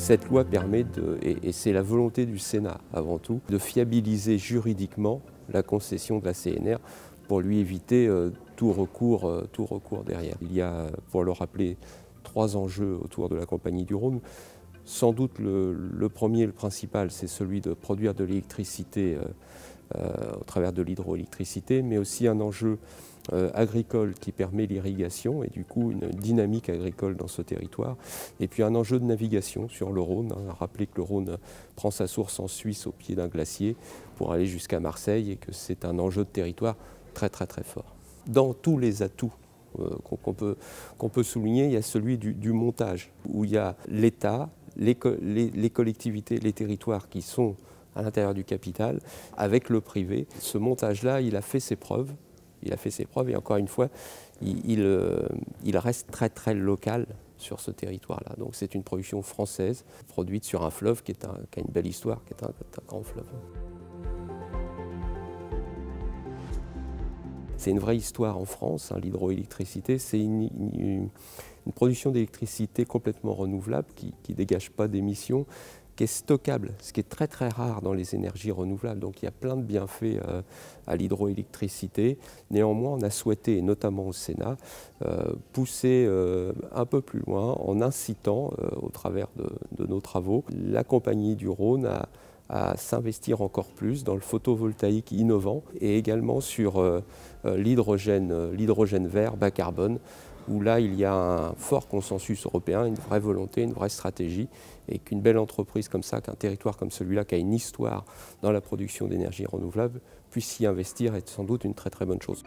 Cette loi permet, et c'est la volonté du Sénat avant tout, de fiabiliser juridiquement la concession de la CNR pour lui éviter tout recours derrière. Il y a, pour le rappeler, 3 enjeux autour de la Compagnie du Rhône. Sans doute le premier, le principal, c'est celui de produire de l'électricité au travers de l'hydroélectricité, mais aussi un enjeu agricole qui permet l'irrigation et du coup une dynamique agricole dans ce territoire. Et puis un enjeu de navigation sur le Rhône. Rappelez que le Rhône prend sa source en Suisse au pied d'un glacier pour aller jusqu'à Marseille et que c'est un enjeu de territoire très fort. Dans tous les atouts qu'on peut souligner, il y a celui du montage, où il y a l'État, les collectivités, les territoires qui sont à l'intérieur du capital, avec le privé. Ce montage-là, il a fait ses preuves. Et encore une fois, il reste très local sur ce territoire-là. Donc c'est une production française, produite sur un fleuve qui a une belle histoire, qui est un grand fleuve. C'est une vraie histoire en France, l'hydroélectricité. C'est une production d'électricité complètement renouvelable qui ne dégage pas d'émissions, qui est stockable, ce qui est très rare dans les énergies renouvelables. Donc il y a plein de bienfaits à l'hydroélectricité. Néanmoins, on a souhaité, notamment au Sénat, pousser un peu plus loin en incitant, au travers de nos travaux, la Compagnie du Rhône à s'investir encore plus dans le photovoltaïque innovant et également sur l'hydrogène vert bas carbone, où là il y a un fort consensus européen, une vraie volonté, une vraie stratégie, et qu'une belle entreprise comme ça, qu'un territoire comme celui-là, qui a une histoire dans la production d'énergie renouvelable, puisse s'y investir est sans doute une très bonne chose.